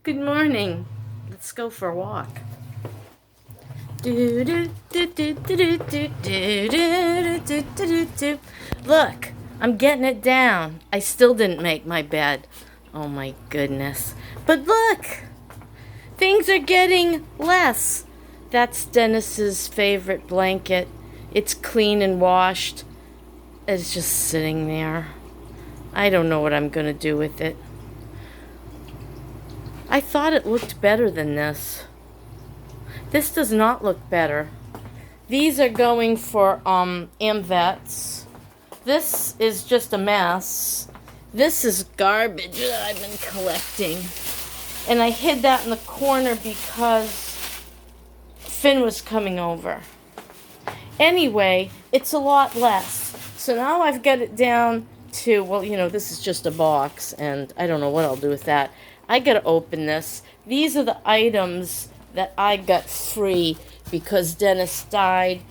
Good morning. Let's go for a walk. Look, I'm getting it down. I still didn't make my bed. Oh my goodness. But look, things are getting less. That's Dennis's favorite blanket. It's clean and washed. It's just sitting there. I don't know what I'm going to do with it. I thought it looked better than this. This does not look better. These are going for AmVets. This is just a mess. This is garbage that I've been collecting. And I hid that in the corner because Finn was coming over. Anyway, it's a lot less. So now I've got it down to, well, this is just a box, and I don't know what I'll do with that. I gotta open this. These are the items that I got free because Dennis died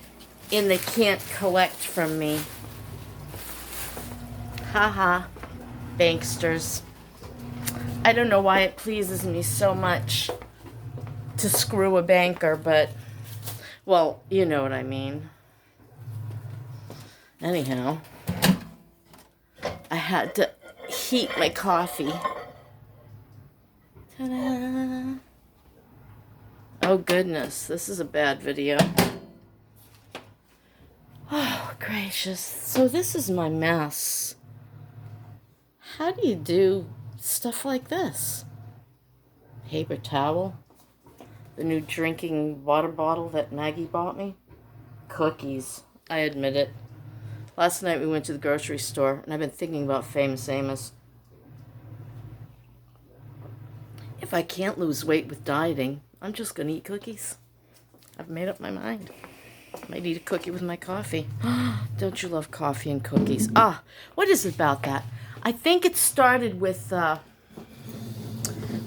and they can't collect from me. Haha, banksters. I don't know why it pleases me so much to screw a banker, but, well, you know what I mean. Anyhow, I had to heat my coffee. Ta-da! Oh goodness, this is a bad video. Oh gracious. So this is my mess. How do you do stuff like this? Paper towel. The new drinking water bottle that Maggie bought me. Cookies. I admit it. Last night we went to the grocery store and I've been thinking about Famous Amos. If I can't lose weight with dieting, I'm just going to eat cookies. I've made up my mind. Might eat a cookie with my coffee. Don't you love coffee and cookies? What is it about that? I think it started with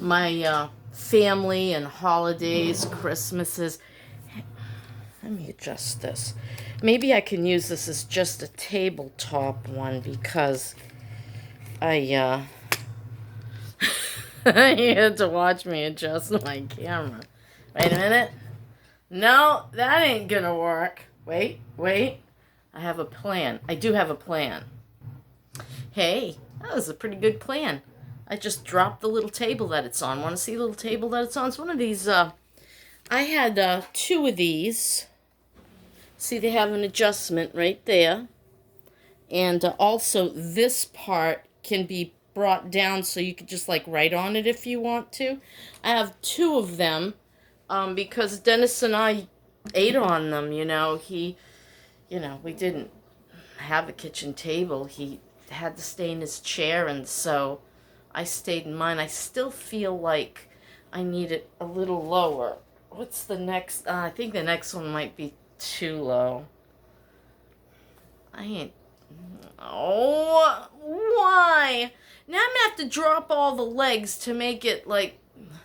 my family and holidays, Christmases. Let me adjust this. Maybe I can use this as just a tabletop one because I you had to watch me adjust my camera. Wait a minute. No, that ain't gonna work. Wait. I have a plan. I do have a plan. Hey, that was a pretty good plan. I just dropped the little table that it's on. Want to see the little table that it's on? It's one of these, I had 2 of these. See, they have an adjustment right there. And also this part can be brought down so you could just like write on it if you want to. I have 2 of them because Dennis and I ate on them, we didn't have a kitchen table. He had to stay in his chair, and so I stayed in mine. I still feel like I need it a little lower. What's the next? I think the next one might be too low. Oh, why? Now I'm going to have to drop all the legs to make it like...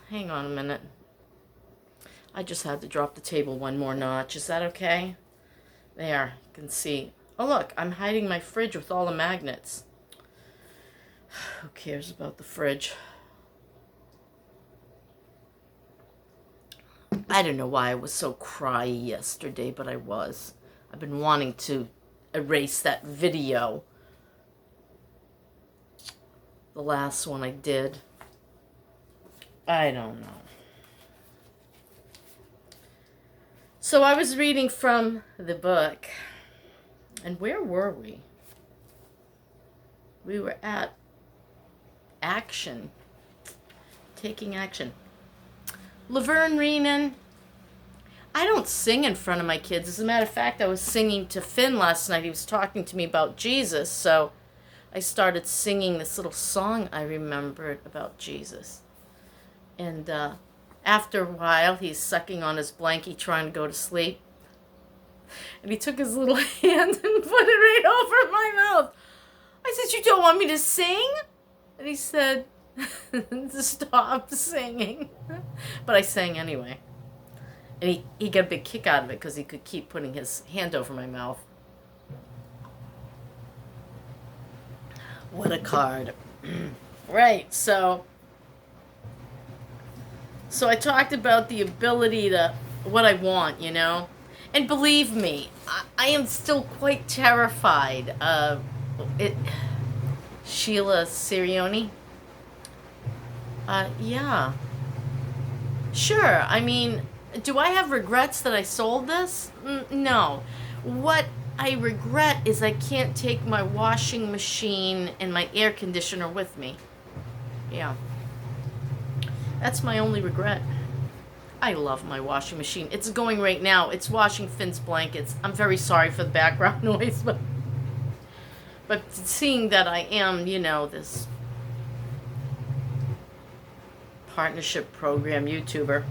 Hang on a minute. I just had to drop the table one more notch. Is that okay? There, you can see. Oh, look, I'm hiding my fridge with all the magnets. Who cares about the fridge? I don't know why I was so cryy yesterday, but I was. I've been wanting to erase that video. The last one I did. I don't know. So I was reading from the book. And where were we? We were at action. Taking action. Laverne Reenan. I don't sing in front of my kids. As a matter of fact, I was singing to Finn last night. He was talking to me about Jesus, so I started singing this little song I remembered about Jesus. And after a while, he's sucking on his blankie trying to go to sleep. And he took his little hand and put it right over my mouth. I said, "You don't want me to sing?" And he said, "Stop singing." But I sang anyway. And he got a big kick out of it because he could keep putting his hand over my mouth. What a card. Right, so So I talked about the ability to, what I want, you know? And believe me, I am still quite terrified. It, Sheila Sirioni? Yeah. Sure. I mean, do I have regrets that I sold this? No. What I regret is I can't take my washing machine and my air conditioner with me. Yeah. That's my only regret. I love my washing machine. It's going right now. It's washing Finn's blankets. I'm very sorry for the background noise, but seeing that I am, you know, this partnership program YouTuber.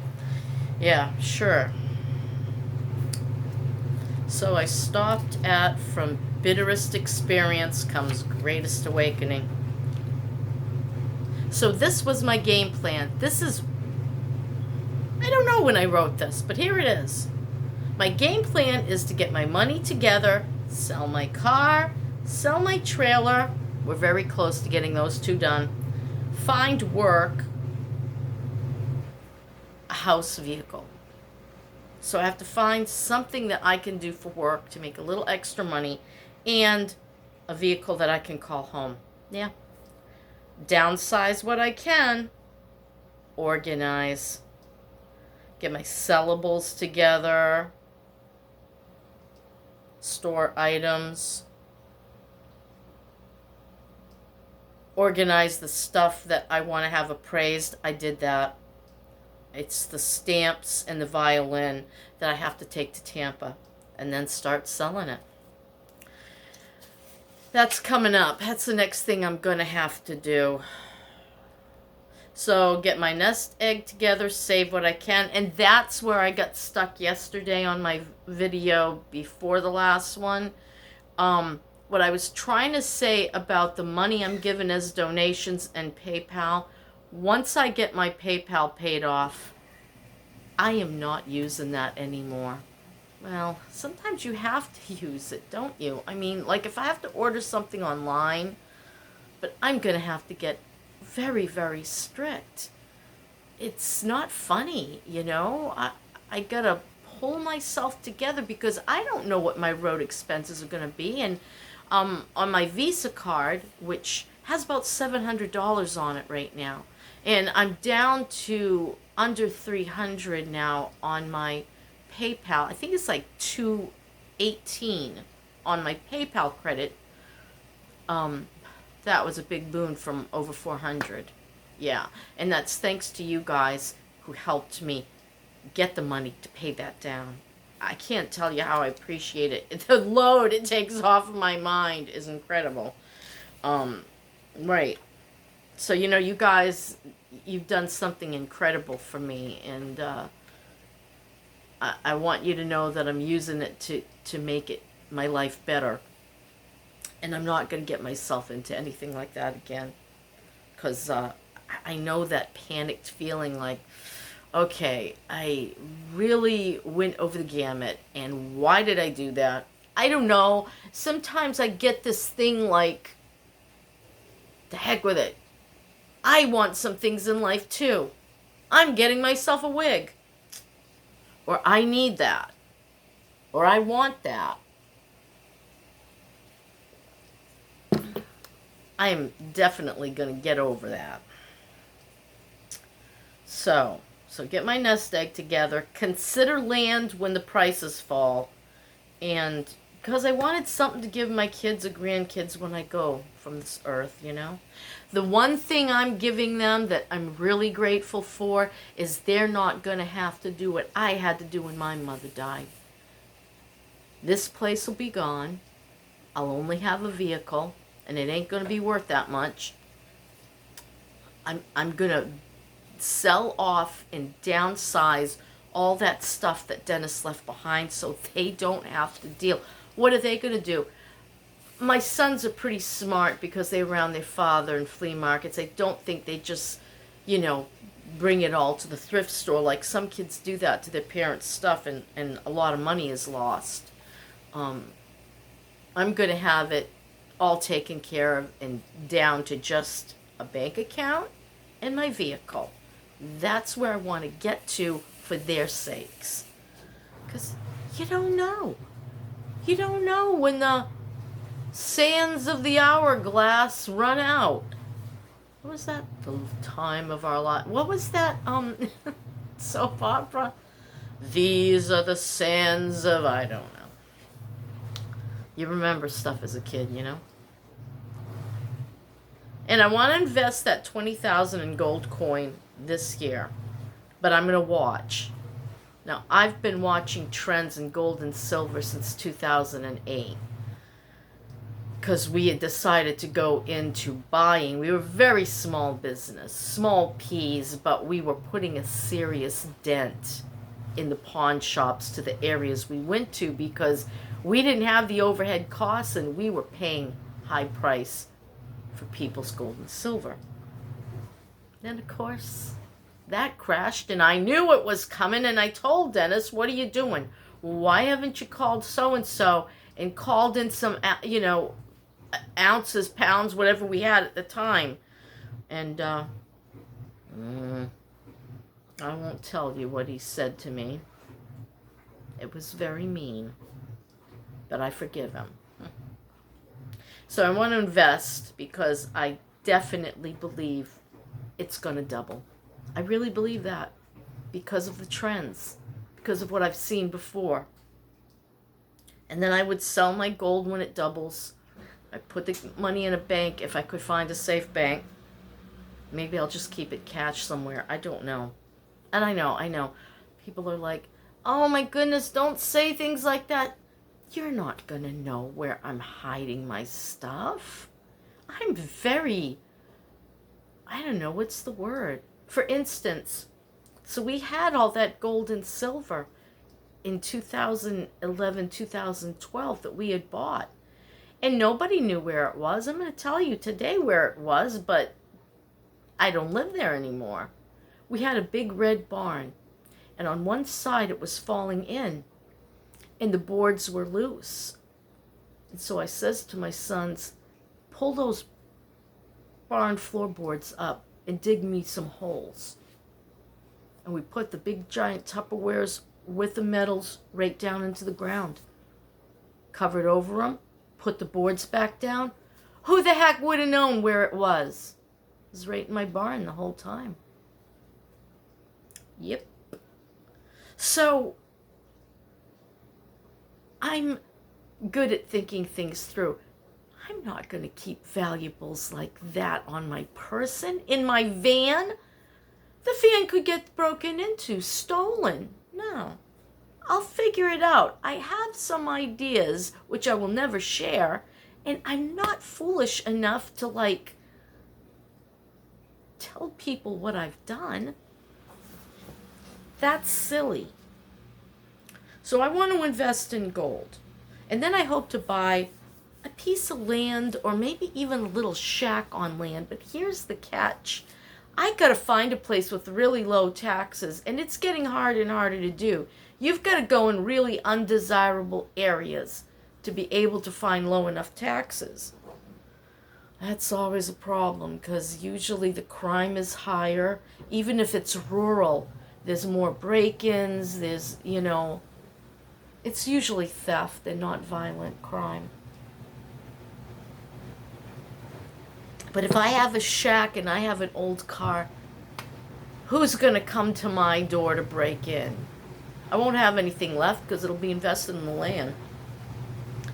Yeah, sure. So I stopped at from bitterest experience comes greatest awakening. So this was my game plan. This is, I don't know when I wrote this, but here it is. My game plan is to get my money together, sell my car, sell my trailer. We're very close to getting those two done. Find work, a house vehicle. So I have to find something that I can do for work to make a little extra money and a vehicle that I can call home. Yeah. Downsize what I can. Organize. Get my sellables together. Store items. Organize the stuff that I want to have appraised. I did that. It's the stamps and the violin that I have to take to Tampa and then start selling it. That's coming up. That's the next thing I'm going to have to do. So get my nest egg together, save what I can. And that's where I got stuck yesterday on my video before the last one. What I was trying to say about the money I'm given as donations and PayPal, once I get my PayPal paid off, I am not using that anymore. Well, sometimes you have to use it, don't you? I mean, like if I have to order something online, but I'm going to have to get very, very strict. It's not funny, you know? I got to pull myself together because I don't know what my road expenses are going to be. And on my Visa card, which has about $700 on it right now, and I'm down to under $300 now on my PayPal. I think it's like $218 on my PayPal credit. That was a big boon from over $400. Yeah, and that's thanks to you guys who helped me get the money to pay that down. I can't tell you how I appreciate it. The load it takes off of my mind is incredible. Right. So, you know, you guys, you've done something incredible for me, and I want you to know that I'm using it to make it my life better. And I'm not going to get myself into anything like that again. Because I know that panicked feeling like, okay, I really went over the gamut, and why did I do that? I don't know. Sometimes I get this thing like, the heck with it. I want some things in life too. I'm getting myself a wig. Or I need that. Or I want that. I am definitely going to get over that. So get my nest egg together. Consider land when the prices fall. And because I wanted something to give my kids or grandkids when I go from this earth, you know. The one thing I'm giving them that I'm really grateful for is they're not going to have to do what I had to do when my mother died. This place will be gone. I'll only have a vehicle, and it ain't going to be worth that much. I'm going to sell off and downsize all that stuff that Dennis left behind so they don't have to deal. What are they going to do? My sons are pretty smart because they were around their father in flea markets. I don't think they just, you know, bring it all to the thrift store like some kids do that to their parents' stuff, and a lot of money is lost. I'm going to have it all taken care of and down to just a bank account and my vehicle. That's where I want to get to for their sakes. Because you don't know. You don't know when the sands of the hourglass run out. What was that? The time of our life. What was that soap opera? These are the sands of, I don't know. You remember stuff as a kid, you know? And I want to invest that $20,000 in gold coin this year. But I'm going to watch. Now, I've been watching trends in gold and silver since 2008. Because we had decided to go into buying. We were a very small business, small peas, but we were putting a serious dent in the pawn shops to the areas we went to because we didn't have the overhead costs and we were paying high price for people's gold and silver. Then, of course, that crashed and I knew it was coming and I told Dennis, what are you doing? Why haven't you called so-and-so and called in some, ounces, pounds, whatever we had at the time? And I won't tell you what he said to me. It was very mean, but I forgive him. So I want to invest because I definitely believe it's going to double. I really believe that because of the trends, because of what I've seen before. And then I would sell my gold when it doubles. I put the money in a bank if I could find a safe bank. Maybe I'll just keep it cash somewhere. I don't know. And I know. People are like, oh my goodness, don't say things like that. You're not going to know where I'm hiding my stuff. I'm very, I don't know, what's the word? For instance, so we had all that gold and silver in 2011, 2012 that we had bought. And nobody knew where it was. I'm going to tell you today where it was, but I don't live there anymore. We had a big red barn, and on one side it was falling in, and the boards were loose. And so I says to my sons, pull those barn floorboards up and dig me some holes. And we put the big giant Tupperwares with the metals right down into the ground. Covered over them, put the boards back down. Who the heck would have known where it was? It was right in my barn the whole time. Yep. So, I'm good at thinking things through. I'm not going to keep valuables like that on my person, in my van. The van could get broken into, stolen. No. I'll figure it out. I have some ideas, which I will never share, and I'm not foolish enough to, tell people what I've done. That's silly. So I want to invest in gold. And then I hope to buy a piece of land or maybe even a little shack on land. But here's the catch. I got to find a place with really low taxes, and it's getting harder and harder to do. You've got to go in really undesirable areas to be able to find low enough taxes. That's always a problem because usually the crime is higher. Even if it's rural, there's more break-ins, there's, it's usually theft and not violent crime. But if I have a shack and I have an old car, who's going to come to my door to break in? I won't have anything left because it'll be invested in the land.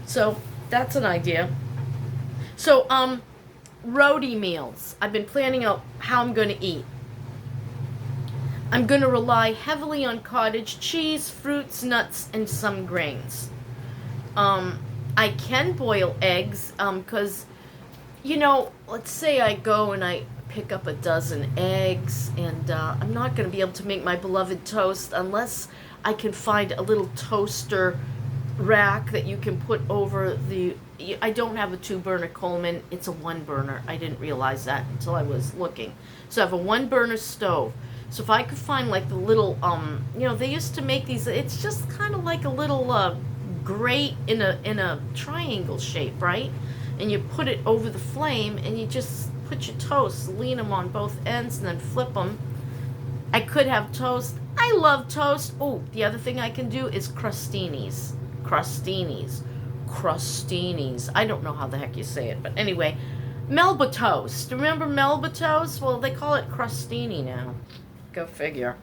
So that's an idea. So, roadie meals. I've been planning out how I'm going to eat. I'm going to rely heavily on cottage cheese, fruits, nuts, and some grains. I can boil eggs because, let's say I go and I pick up a dozen eggs, and I'm not going to be able to make my beloved toast unless I can find a little toaster rack that you can put over the... I don't have a 2-burner Coleman. It's a 1-burner. I didn't realize that until I was looking. So I have a 1-burner stove. So if I could find the little, they used to make these, it's just kind of like a little grate in a triangle shape, right? And you put it over the flame and you just put your toast, lean them on both ends and then flip them. I could have toast. I love toast. Oh, the other thing I can do is crostinis. Crostinis. Crostinis. I don't know how the heck you say it, but anyway, Melba toast. Remember Melba toast? Well, they call it crostini now. Go figure.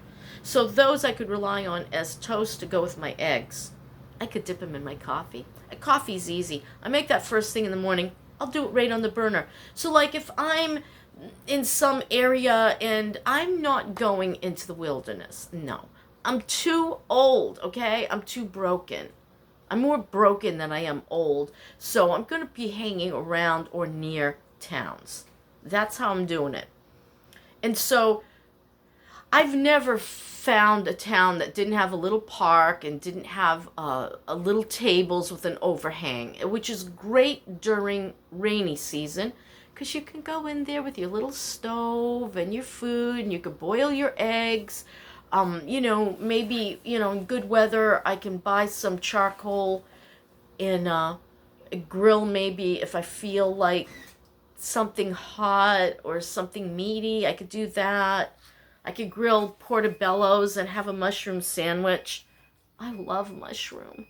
So those I could rely on as toast to go with my eggs. I could dip them in my coffee. Coffee's easy. I make that first thing in the morning. I'll do it right on the burner. So like if I'm in some area and I'm not going into the wilderness. No. I'm too old, okay? I'm too broken. I'm more broken than I am old. So I'm going to be hanging around or near towns. That's how I'm doing it. And so I've never found a town that didn't have a little park and didn't have a little tables with an overhang, which is great during rainy season because you can go in there with your little stove and your food and you can boil your eggs. Maybe, in good weather, I can buy some charcoal and grill maybe if I feel like something hot or something meaty. I could do that. I could grill portobellos and have a mushroom sandwich. I love mushroom.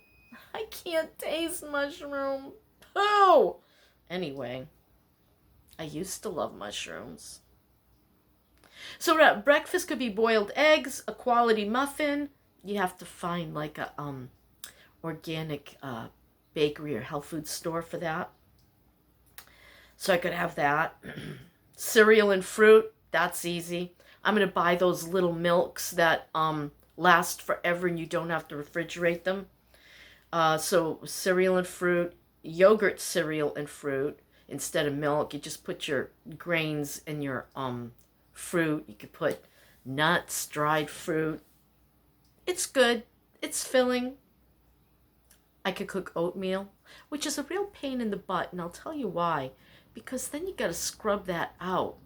I can't taste mushroom. Pooh! Anyway, I used to love mushrooms. So breakfast could be boiled eggs, a quality muffin. You have to find like a organic bakery or health food store for that. So I could have that. Cereal and fruit, that's easy. I'm going to buy those little milks that last forever and you don't have to refrigerate them. So cereal and fruit, yogurt cereal and fruit instead of milk. You just put your grains in your fruit. You could put nuts, dried fruit. It's good. It's filling. I could cook oatmeal, which is a real pain in the butt, and I'll tell you why. Because then you got to scrub that out.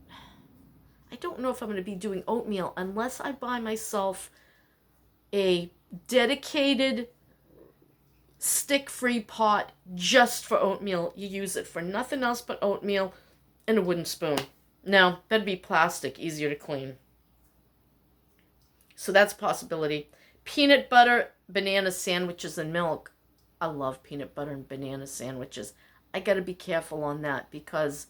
I don't know if I'm going to be doing oatmeal unless I buy myself a dedicated stick-free pot just for oatmeal. You use it for nothing else but oatmeal and a wooden spoon. Now, that'd be plastic, easier to clean. So that's a possibility. Peanut butter, banana sandwiches, and milk. I love peanut butter and banana sandwiches. I got to be careful on that because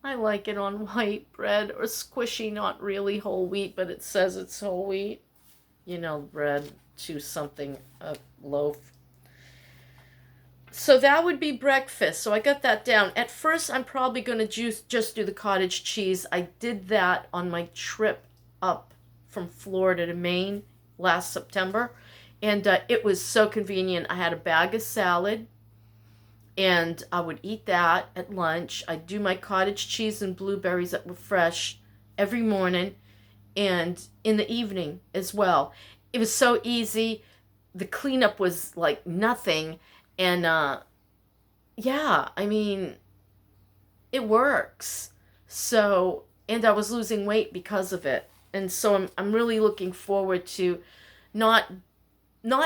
I like it on white bread or squishy, not really whole wheat, but it says it's whole wheat. Bread, choose something, a loaf. So that would be breakfast. So I got that down. At first, I'm probably going to just do the cottage cheese. I did that on my trip up from Florida to Maine last September. And it was so convenient. I had a bag of salad. And I would eat that at lunch. I'd do my cottage cheese and blueberries that were fresh every morning and in the evening as well. It was so easy. The cleanup was like nothing. And it works. So, and I was losing weight because of it. And so I'm really looking forward to not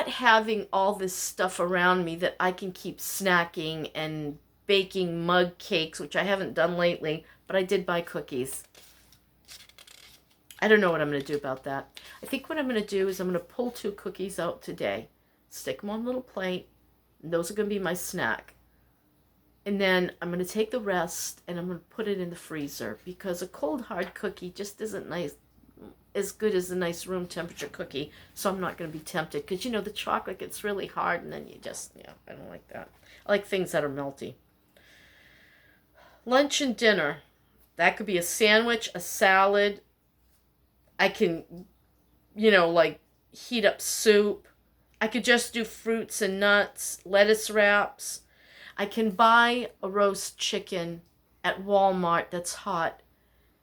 having all this stuff around me that I can keep snacking and baking mug cakes, which I haven't done lately, but I did buy cookies. I don't know what I'm going to do about that. I think what I'm going to do is I'm going to pull 2 cookies out today, stick them on a little plate, and those are going to be my snack. And then I'm going to take the rest and I'm going to put it in the freezer because a cold hard cookie just isn't nice, as good as a nice room temperature cookie, so I'm not going to be tempted because the chocolate gets really hard and then you just, I don't like that. I like things that are melty. Lunch and dinner, that could be a sandwich, a salad. I can, heat up soup. I could just do fruits and nuts, lettuce wraps. I can buy a roast chicken at Walmart that's hot,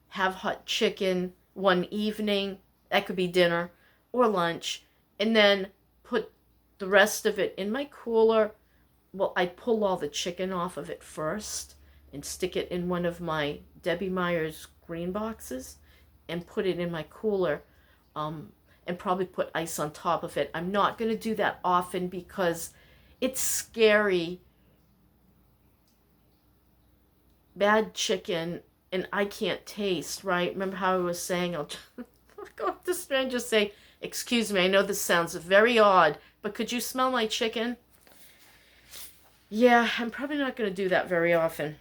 have hot chicken one evening, that could be dinner or lunch, and then put the rest of it in my cooler. Well, I pull all the chicken off of it first and stick it in one of my Debbie Meyer's green boxes and put it in my cooler and probably put ice on top of it. I'm not going to do that often because it's scary. Bad chicken and I can't taste, right? Remember how I was saying I'll would go up to strangers, say, "Excuse me, I know this sounds very odd, but could you smell my chicken?" Yeah, I'm probably not going to do that very often.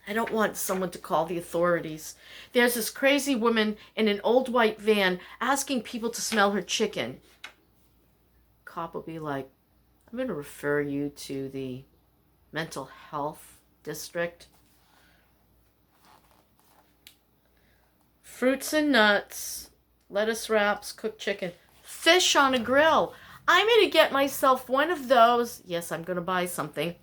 I don't want someone to call the authorities. There's this crazy woman in an old white van asking people to smell her chicken. Cop will be like, "I'm going to refer you to the mental health district." Fruits and nuts, lettuce wraps, cooked chicken, fish on a grill. I'm going to get myself one of those. Yes, I'm going to buy something.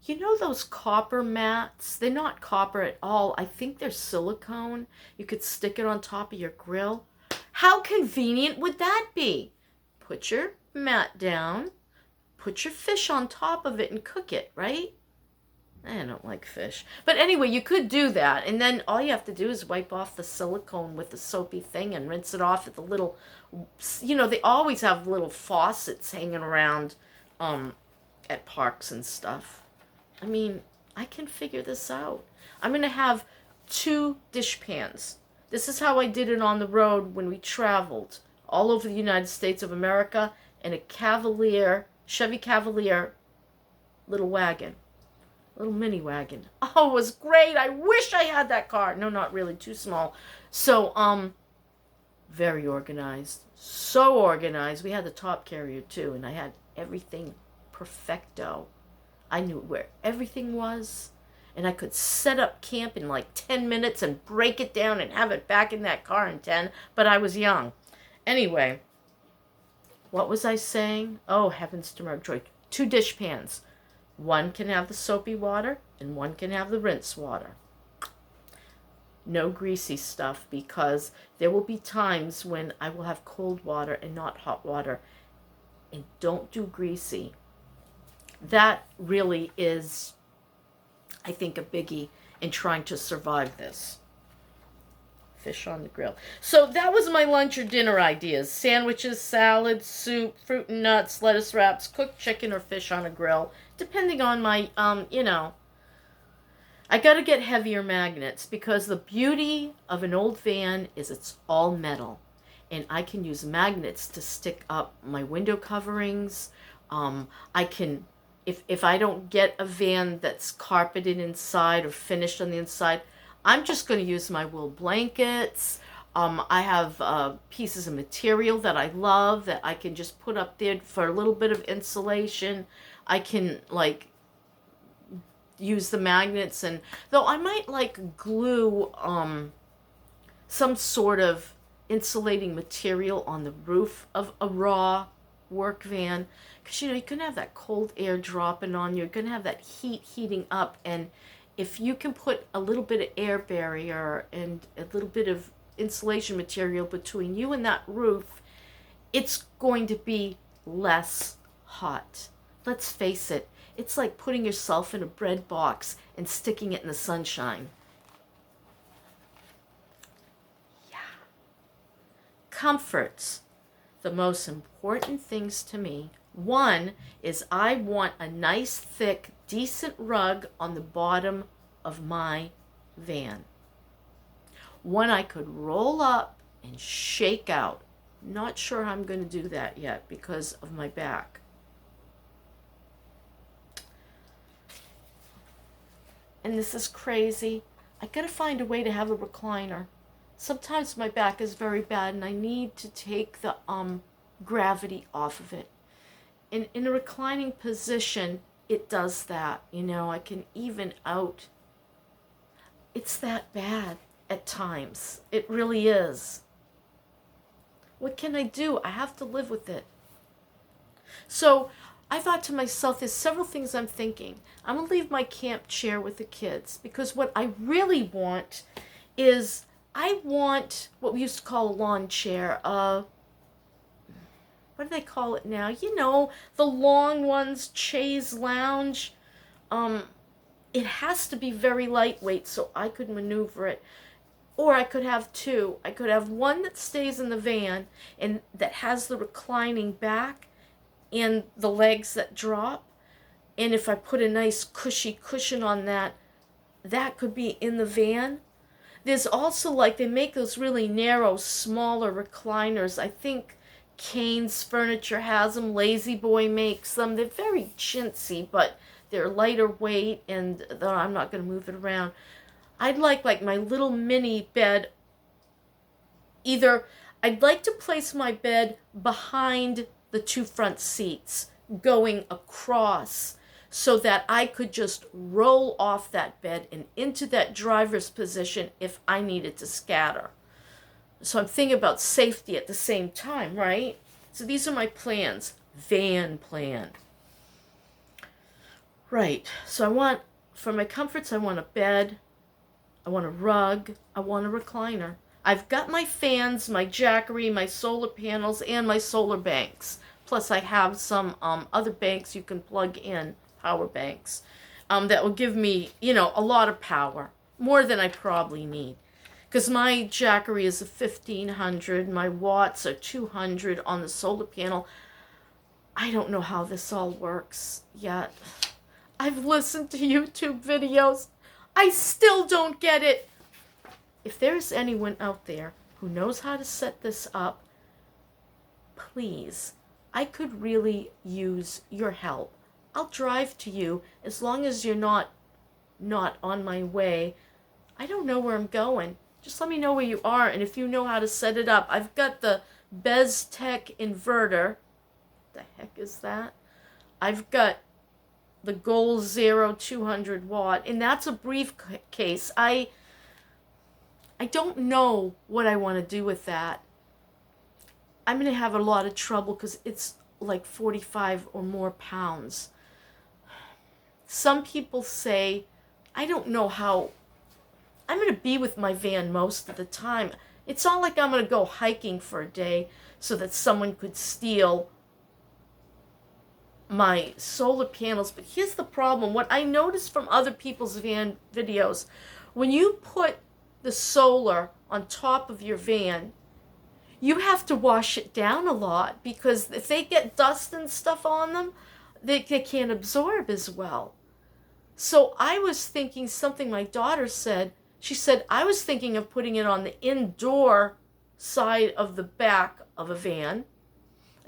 You know those copper mats? They're not copper at all. I think they're silicone. You could stick it on top of your grill. How convenient would that be? Put your mat down, put your fish on top of it and cook it, right? I don't like fish. But anyway, you could do that. And then all you have to do is wipe off the silicone with the soapy thing and rinse it off at the little, they always have little faucets hanging around at parks and stuff. I mean, I can figure this out. I'm going to have 2 dish pans. This is how I did it on the road when we traveled all over the United States of America in a Chevy Cavalier little wagon. Little mini wagon. Oh, it was great. I wish I had that car. No, not really. Too small. So, very organized. So organized. We had the top carrier too, and I had everything perfecto. I knew where everything was, and I could set up camp in like 10 minutes and break it down and have it back in that car in 10, but I was young. Anyway, what was I saying? Oh, heavens to Murgatroyd. 2 dish pans. One can have the soapy water, and one can have the rinse water. No greasy stuff, because there will be times when I will have cold water and not hot water. And don't do greasy. That really is, I think, a biggie in trying to survive this. Fish on the grill. So that was my lunch or dinner ideas. Sandwiches, salad, soup, fruit and nuts, lettuce wraps, cooked chicken or fish on a grill. Depending on my, I got to get heavier magnets, because the beauty of an old van is it's all metal. And I can use magnets to stick up my window coverings. I can, if I don't get a van that's carpeted inside or finished on the inside, I'm just going to use my wool blankets. I have pieces of material that I love that I can just put up there for a little bit of insulation. I can use the magnets, and though I might glue some sort of insulating material on the roof of a raw work van, because you can have that cold air dropping on you. You're going to have that heat heating up, and if you can put a little bit of air barrier and a little bit of insulation material between you and that roof, it's going to be less hot. Let's face it, it's like putting yourself in a bread box and sticking it in the sunshine. Yeah. Comforts. The most important things to me. One is I want a nice, thick, decent rug on the bottom of my van. One I could roll up and shake out. Not sure how I'm going to do that yet because of my back. And this is crazy. I got to find a way to have a recliner. Sometimes my back is very bad and I need to take the gravity off of it. In a reclining position, it does that. I can even out. It's that bad at times. It really is. What can I do? I have to live with it. So I thought to myself, there's several things I'm thinking. I'm going to leave my camp chair with the kids, because what I really want is, I want what we used to call a lawn chair. What do they call it now? The long ones, chaise lounge. It has to be very lightweight so I could maneuver it. Or I could have 2. I could have one that stays in the van and that has the reclining back and the legs that drop. And if I put a nice cushy cushion on that, that could be in the van. There's also like they make those really narrow, smaller recliners. I think Kane's Furniture has them. Lazy Boy makes them. They're very chintzy, but they're lighter weight, and I'm not going to move it around. I'd like my little mini bed. Either I'd like to place my bed behind the two front seats, going across, so that I could just roll off that bed and into that driver's position if I needed to scatter. So I'm thinking about safety at the same time, right? So these are my plans. Van plan. Right. So I want, for my comforts, I want a bed, I want a rug, I want a recliner. I've got my fans, my Jackery, my solar panels, and my solar banks. Plus I have some other banks you can plug in, power banks, that will give me, a lot of power. More than I probably need. Because my Jackery is a 1500, my watts are 200 on the solar panel. I don't know how this all works yet. I've listened to YouTube videos. I still don't get it. If there's anyone out there who knows how to set this up, please, I could really use your help. I'll drive to you as long as you're not on my way. I don't know where I'm going. Just let me know where you are, and if you know how to set it up. I've got the BezTech inverter. The heck is that? I've got the Goal Zero 200 watt, and that's a briefcase. I don't know what I want to do with that. I'm going to have a lot of trouble because it's like 45 or more pounds. Some people say, I don't know how. I'm going to be with my van most of the time. It's not like I'm going to go hiking for a day so that someone could steal my solar panels. But here's the problem. What I noticed from other people's van videos, when you put the solar on top of your van, you have to wash it down a lot because if they get dust and stuff on them, they can't absorb as well. So I was thinking something my daughter said. She said, I was thinking of putting it on the indoor side of the back of a van.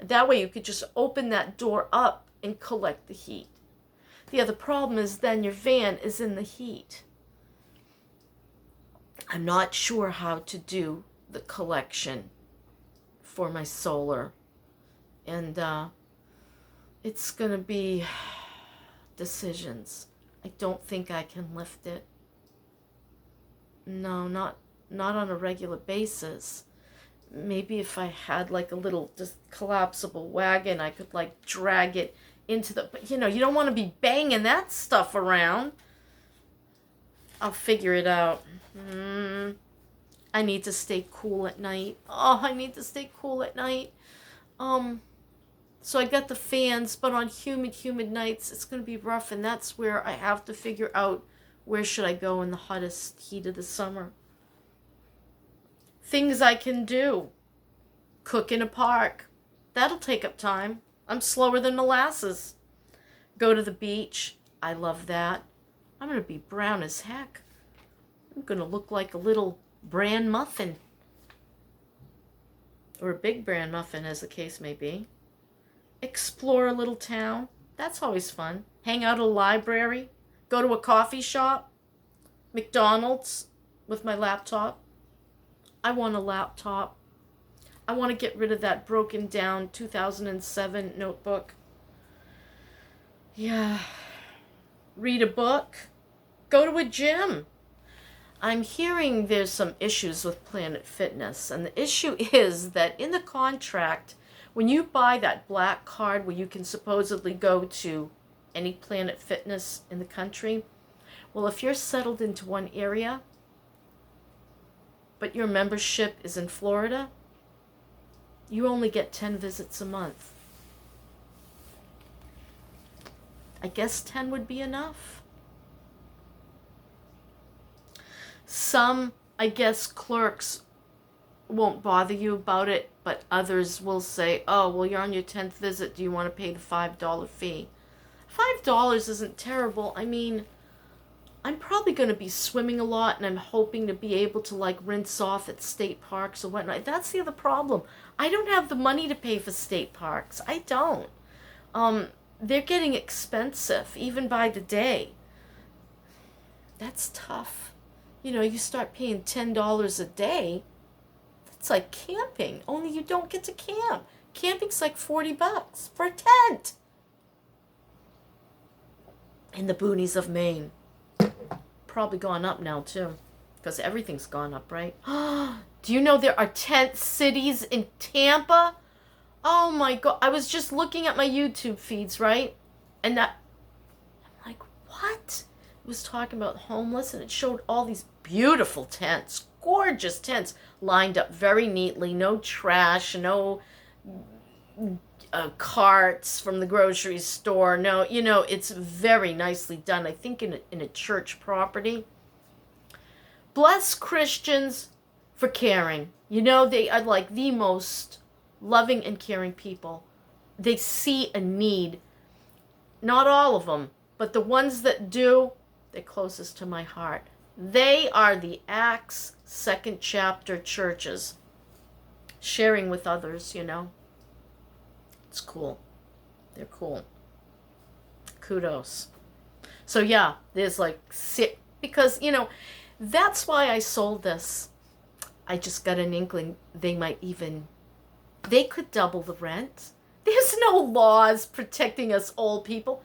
That way you could just open that door up and collect the heat. The other problem is then your van is in the heat. I'm not sure how to do the collection for my solar. And it's going to be decisions. I don't think I can lift it. No, not on a regular basis. Maybe if I had like a little just collapsible wagon, I could like drag it into the, but you don't want to be banging that stuff around. I'll figure it out. I need to stay cool at night. Oh, I need to stay cool at night. So I got the fans, but on humid nights, it's going to be rough, and that's where I have to figure out where should I go in the hottest heat of the summer. Things I can do. Cook in a park. That'll take up time. I'm slower than molasses. Go to the beach. I love that. I'm going to be brown as heck. I'm going to look like a little bran muffin. Or a big bran muffin, as the case may be. Explore a little town. That's always fun. Hang out at a library. Go to a coffee shop. McDonald's with my laptop. I want a laptop. I want to get rid of that broken down 2007 notebook. Yeah. Read a book. Go to a gym. I'm hearing there's some issues with Planet Fitness, and the issue is that in the contract, when you buy that black card where you can supposedly go to any Planet Fitness in the country, well, if you're settled into one area, but your membership is in Florida, you only get 10 visits a month. I guess 10 would be enough. Some, I guess, clerks won't bother you about it, but others will say, oh, well, you're on your 10th visit. Do you want to pay the $5 fee? $5 isn't terrible. I mean, I'm probably going to be swimming a lot, and I'm hoping to be able to like rinse off at state parks or whatnot. That's the other problem. I don't have the money to pay for state parks. I don't. They're getting expensive, even by the day. That's tough. You start paying $10 a day. That's like camping, only you don't get to camp. Camping's like $40 for a tent. In the boonies of Maine. Probably gone up now too, because everything's gone up, right? Do you know there are tent cities in Tampa? Oh my God. I was just looking at my YouTube feeds, right? And I'm like, what? It was talking about homeless, and it showed all these beautiful tents, gorgeous tents, lined up very neatly, no trash, no carts from the grocery store. No, it's very nicely done. I think in a church property. Bless Christians for caring. They are like the most loving and caring people. They see a need. Not all of them, but the ones that do, they're closest to my heart. They are the Acts 2nd chapter churches. Sharing with others, It's cool. They're cool. Kudos. So yeah, there's like because, that's why I sold this. I just got an inkling they could double the rent. There's no laws protecting us old people.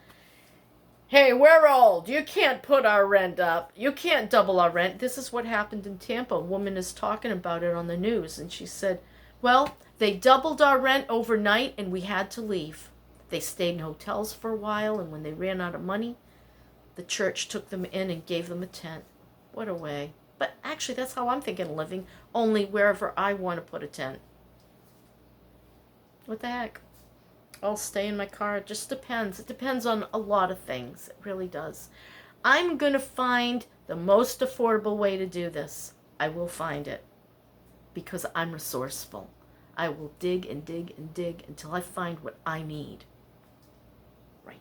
Hey, we're old. You can't put our rent up. You can't double our rent. This is what happened in Tampa. A woman is talking about it on the news, and she said, well, they doubled our rent overnight, and we had to leave. They stayed in hotels for a while, and when they ran out of money, the church took them in and gave them a tent. What a way. But actually, that's how I'm thinking of living, only wherever I want to put a tent. What the heck? I'll stay in my car. It just depends. It depends on a lot of things. It really does. I'm going to find the most affordable way to do this. I will find it. Because I'm resourceful. I will dig and dig and dig until I find what I need. Right.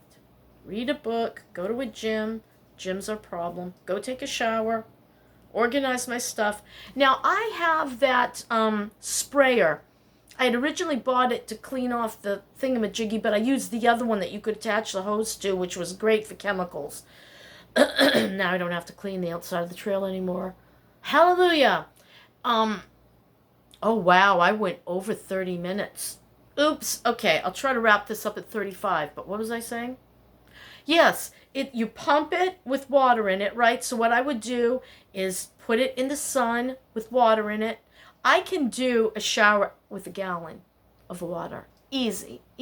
Read a book. Go to a gym. Gyms are a problem. Go take a shower. Organize my stuff. Now, I have that sprayer. I had originally bought it to clean off the thingamajiggy, but I used the other one that you could attach the hose to, which was great for chemicals. Now I don't have to clean the outside of the trail anymore. Hallelujah. Oh, wow, I went over 30 minutes. Oops. Okay, I'll try to wrap this up at 35, but what was I saying? Yes, you pump it with water in it, right? So what I would do is put it in the sun with water in it. I can do a shower with a gallon of water. Easy.